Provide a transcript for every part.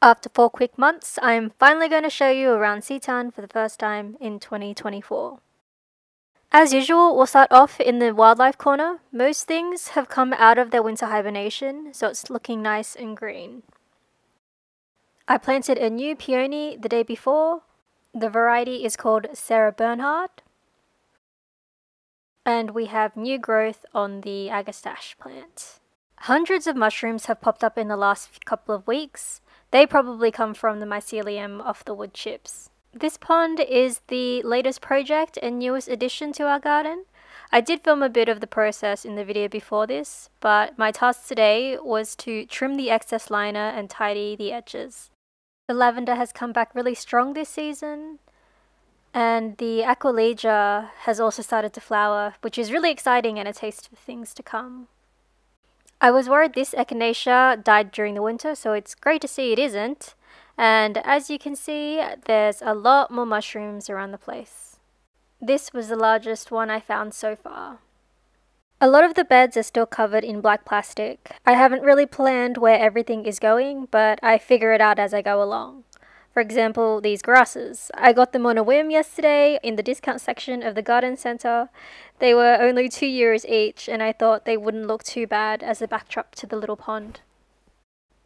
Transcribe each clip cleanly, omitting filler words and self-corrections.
After 4 quick months, I'm finally going to show you around Ce Tuin for the first time in 2024. As usual, we'll start off in the wildlife corner. Most things have come out of their winter hibernation, so it's looking nice and green. I planted a new peony the day before. The variety is called Sarah Bernhard. And we have new growth on the agastache plant. Hundreds of mushrooms have popped up in the last couple of weeks. They probably come from the mycelium off the wood chips. This pond is the latest project and newest addition to our garden. I did film a bit of the process in the video before this, but my task today was to trim the excess liner and tidy the edges. The lavender has come back really strong this season, and the aquilegia has also started to flower, which is really exciting and a taste for things to come. I was worried this echinacea died during the winter, so it's great to see it isn't. And as you can see, there's a lot more mushrooms around the place. This was the largest one I found so far. A lot of the beds are still covered in black plastic. I haven't really planned where everything is going, but I figure it out as I go along. For example, these grasses. I got them on a whim yesterday in the discount section of the garden centre. They were only €2 each, and I thought they wouldn't look too bad as a backdrop to the little pond.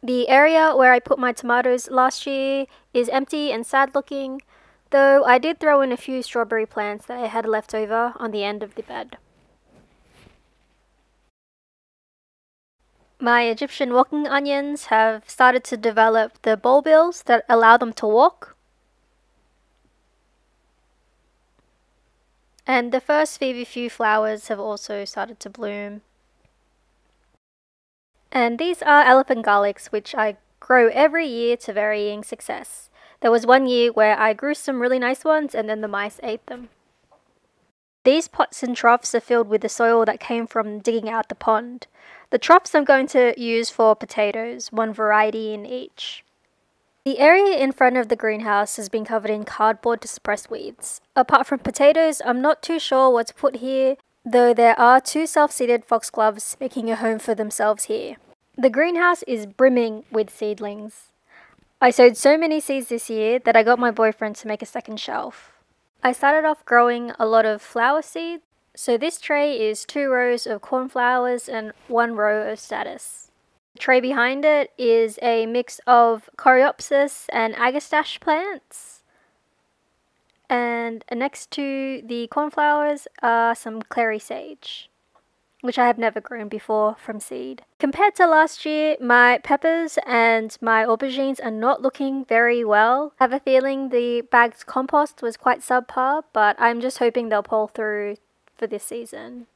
The area where I put my tomatoes last year is empty and sad looking, though I did throw in a few strawberry plants that I had left over on the end of the bed. My Egyptian walking onions have started to develop the bulbils that allow them to walk. And the first few flowers have also started to bloom. And these are elephant garlics, which I grow every year to varying success. There was one year where I grew some really nice ones and then the mice ate them. These pots and troughs are filled with the soil that came from digging out the pond. The troughs I'm going to use for potatoes, one variety in each. The area in front of the greenhouse has been covered in cardboard to suppress weeds. Apart from potatoes, I'm not too sure what to put here, though there are 2 self-seeded foxgloves making a home for themselves here. The greenhouse is brimming with seedlings. I sowed so many seeds this year that I got my boyfriend to make a second shelf. I started off growing a lot of flower seeds, so this tray is 2 rows of cornflowers and 1 row of statice. The tray behind it is a mix of coreopsis and agastache plants. And next to the cornflowers are some clary sage, which I have never grown before from seed. Compared to last year, my peppers and my aubergines are not looking very well. I have a feeling the bagged compost was quite subpar, but I'm just hoping they'll pull through for this season.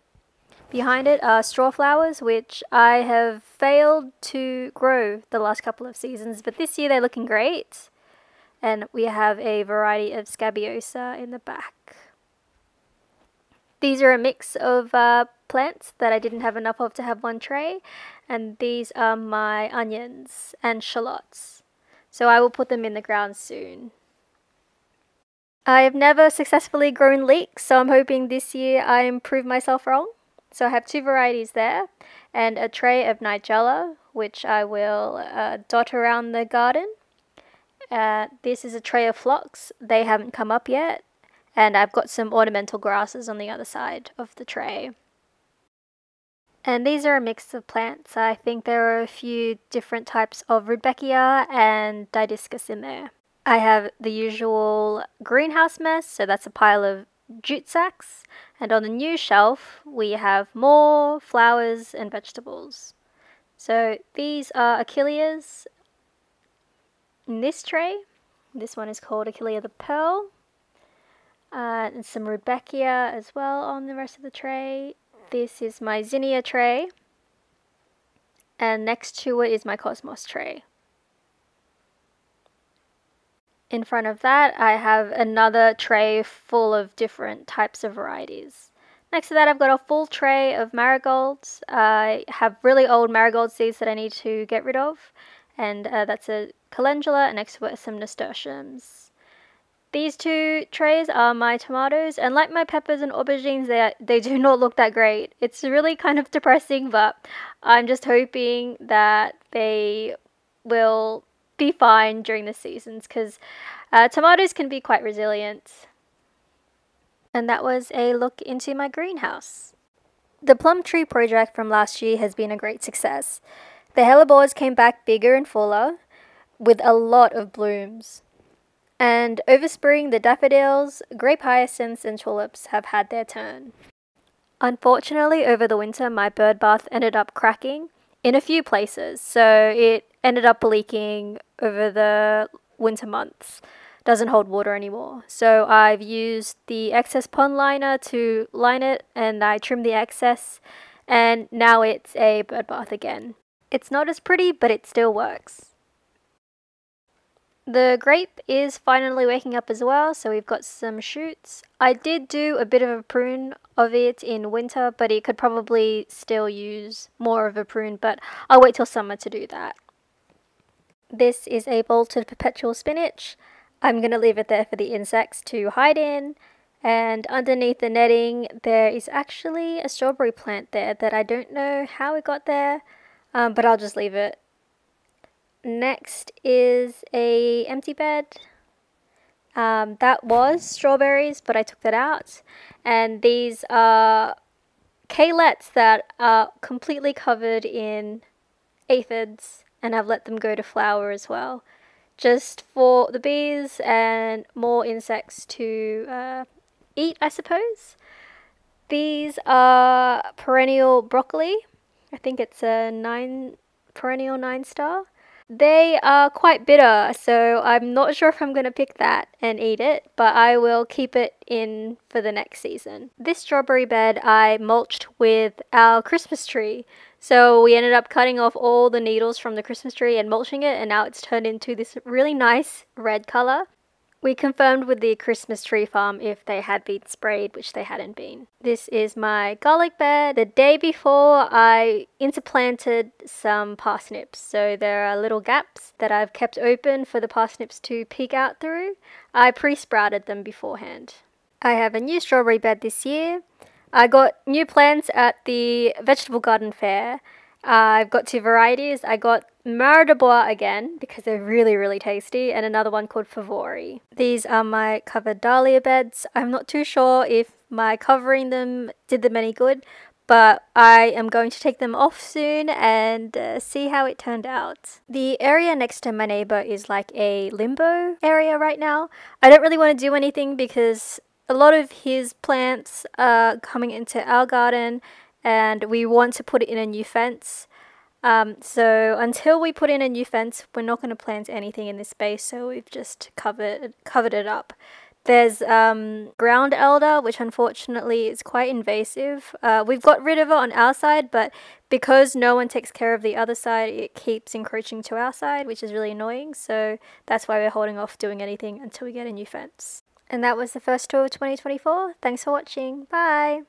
Behind it are straw flowers, which I have failed to grow the last couple of seasons, but this year they're looking great. And we have a variety of scabiosa in the back. These are a mix of plants that I didn't have enough of to have one tray, and these are my onions and shallots. So I will put them in the ground soon. I have never successfully grown leeks, so I'm hoping this year I improve myself wrong. So I have 2 varieties there, and a tray of nigella, which I will dot around the garden. This is a tray of phlox. They haven't come up yet. And I've got some ornamental grasses on the other side of the tray. And these are a mix of plants. I think there are a few different types of Rudbeckia and Didiscus in there. I have the usual greenhouse mess, so that's a pile of jute sacks. And on the new shelf, we have more flowers and vegetables. So these are Achilleas in this tray. This one is called Achillea the Pearl. And some Rudbeckia as well on the rest of the tray. This is my zinnia tray. And next to it is my cosmos tray. In front of that, I have another tray full of different types of varieties. Next to that, I've got a full tray of marigolds. I have really old marigold seeds that I need to get rid of. And that's a calendula, and next to it are some nasturtiums. These 2 trays are my tomatoes, and like my peppers and aubergines, they do not look that great. It's really kind of depressing, but I'm just hoping that they will be fine during the seasons because tomatoes can be quite resilient. And that was a look into my greenhouse. The plum tree project from last year has been a great success. The hellebores came back bigger and fuller, with a lot of blooms. And over spring, the daffodils, grape hyacinths and tulips have had their turn. Unfortunately, over the winter, my bird bath ended up cracking in a few places, so it ended up leaking over the winter months. Doesn't hold water anymore. So I've used the excess pond liner to line it, and I trimmed the excess, and now it's a bird bath again. It's not as pretty, but it still works. The grape is finally waking up as well, so we've got some shoots. I did do a bit of a prune of it in winter, but it could probably still use more of a prune, but I'll wait till summer to do that. This is a bolted perpetual spinach. I'm going to leave it there for the insects to hide in. And underneath the netting, there is actually a strawberry plant there that I don't know how it got there, but I'll just leave it. Next is a empty bed. That was strawberries, but I took that out. And these are calyx that are completely covered in aphids, and I've let them go to flower as well, just for the bees and more insects to eat, I suppose. These are perennial broccoli. I think it's a perennial 9-star. They are quite bitter, so I'm not sure if I'm going to pick that and eat it, but I will keep it in for the next season. This strawberry bed I mulched with our Christmas tree. So we ended up cutting off all the needles from the Christmas tree and mulching it, and now it's turned into this really nice red color. We confirmed with the Christmas tree farm if they had been sprayed, which they hadn't been. This is my garlic bed. The day before, I interplanted some parsnips. So there are little gaps that I've kept open for the parsnips to peek out through. I pre-sprouted them beforehand. I have a new strawberry bed this year. I got new plants at the vegetable garden fair. I've got 2 varieties. I got Mare de Bois again because they're really tasty, and another one called Favori. These are my covered dahlia beds. I'm not too sure if my covering them did them any good, but I am going to take them off soon and see how it turned out. The area next to my neighbor is like a limbo area right now. I don't really want to do anything because a lot of his plants are coming into our garden, and we want to put it in a new fence. So until we put in a new fence, we're not going to plant anything in this space, so we've just covered it up. There's ground elder, which unfortunately is quite invasive. We've got rid of it on our side, but because no one takes care of the other side, it keeps encroaching to our side, which is really annoying. So that's why we're holding off doing anything until we get a new fence. And that was the first tour of 2024. Thanks for watching. Bye!